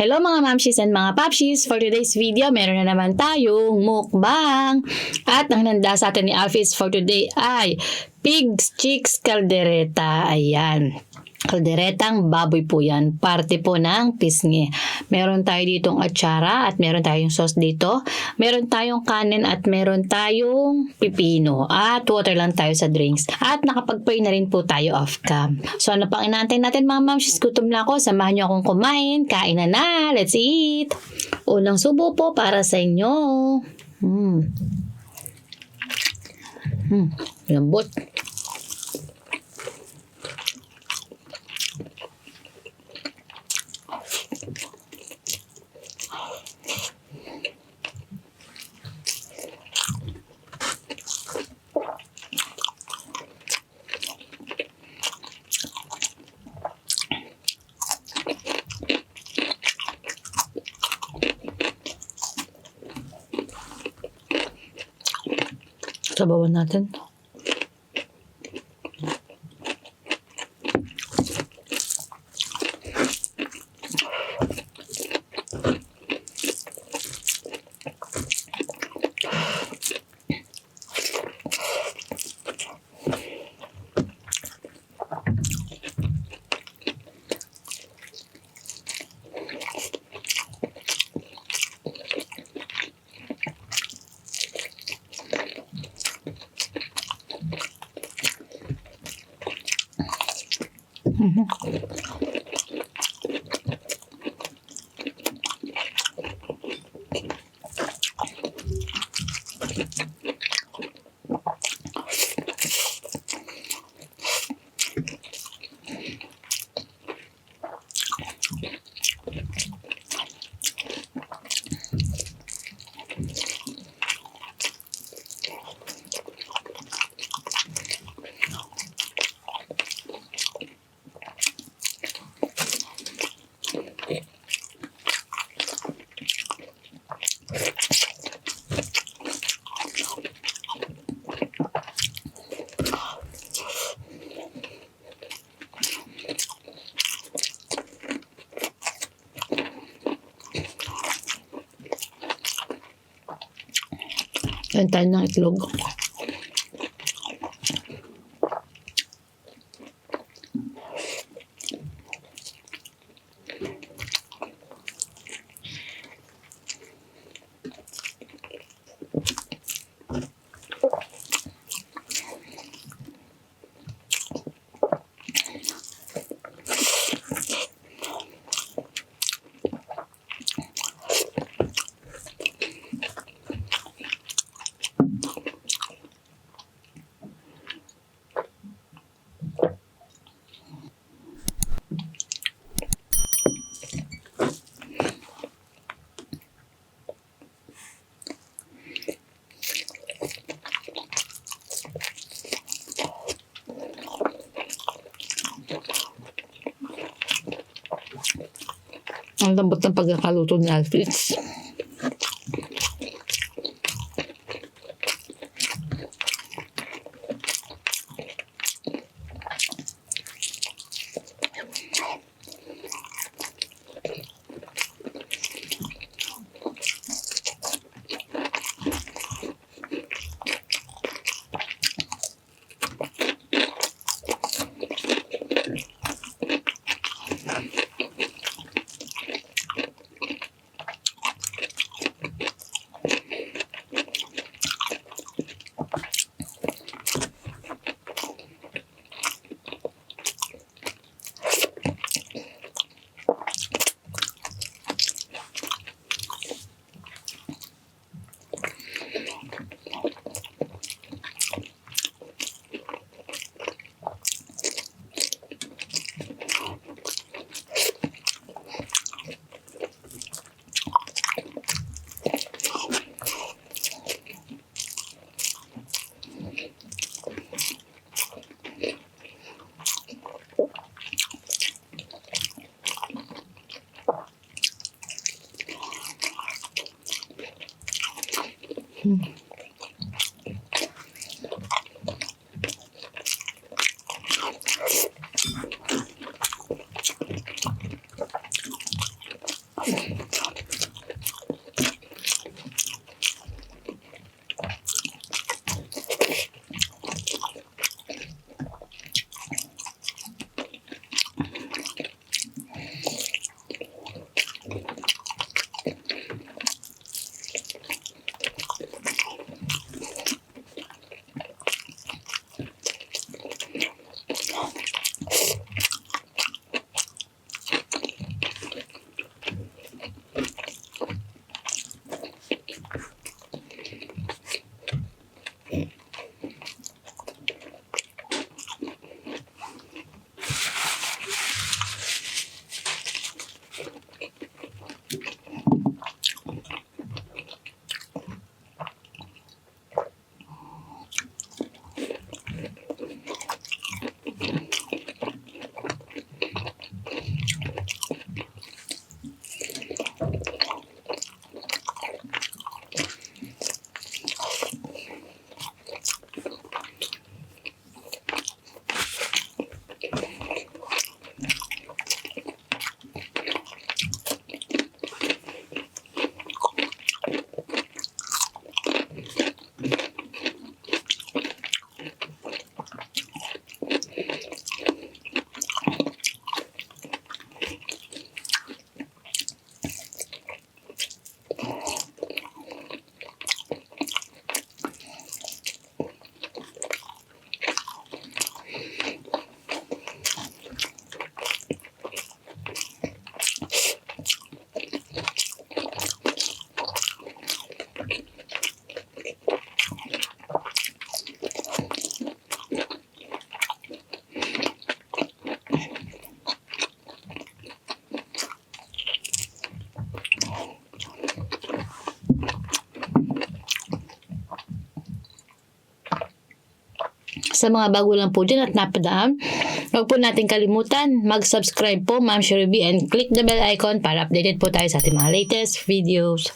Hello mga Momshies and mga Popshies! For today's video, meron na naman tayong mukbang. At ang nanda sa atin ni Alfie for today ay Pig's Cheeks Caldereta. Ayan. Kalderetang baboy po yan. Parte po ng pisngi. Meron tayo ditong atsara at meron tayong sauce dito. Meron tayong kanin at meron tayong pipino. At water lang tayo sa drinks. At nakapag-pray na rin po tayo off-cam. So ano pang inaantay natin mga Momshies? Gutom na ako. Samahan niyo akong kumain. Kain na. Let's eat! Unang subo po para sa inyo. Lambot. Sabawan natin. Kain tayo ng itlog. Ang lambot ng pagkakaluto ni Alfie. Sa mga bago lang po dyan at napadaan, huwag po natin kalimutan mag-subscribe po, Momshie Review, and click the bell icon para updated po tayo sa ating mga latest videos.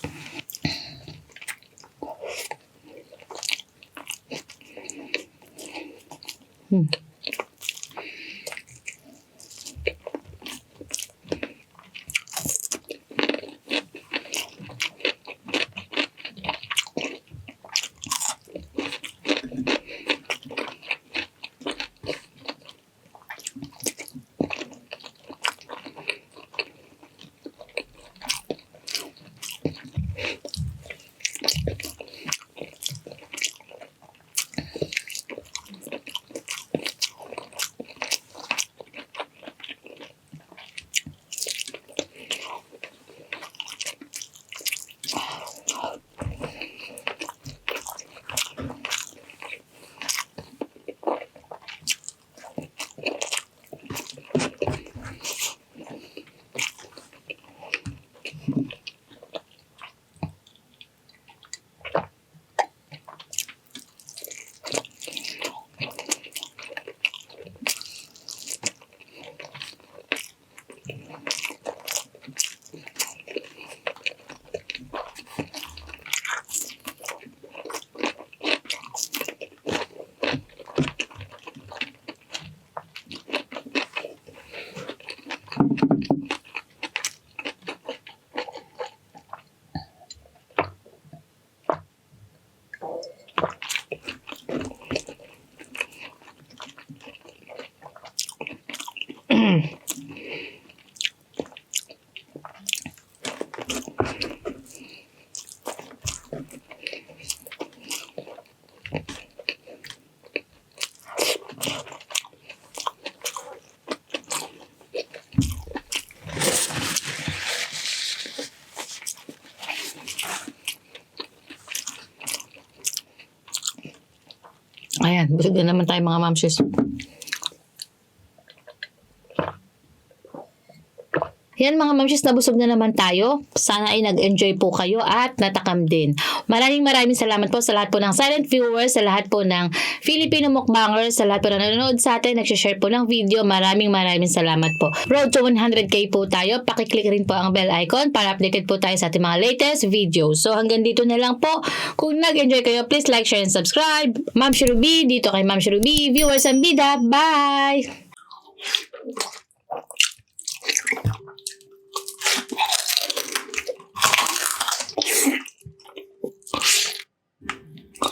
Ayan, busog na naman tayo mga momshies. Yan mga mamshis, nabusog na naman tayo. Sana ay nag-enjoy po kayo at natakam din. Maraming salamat po sa lahat po ng silent viewers, sa lahat po ng Filipino mukbangers, sa lahat po na nanonood sa atin, nagsishare po ng video. Maraming salamat po. Road to 100k po tayo. Pakiclick rin po ang bell icon para updated po tayo sa ating mga latest videos. So hanggang dito na lang po. Kung nag-enjoy kayo, please like, share, and subscribe. Momshie Ruby, dito kay Momshie Ruby. Viewers and bida, bye!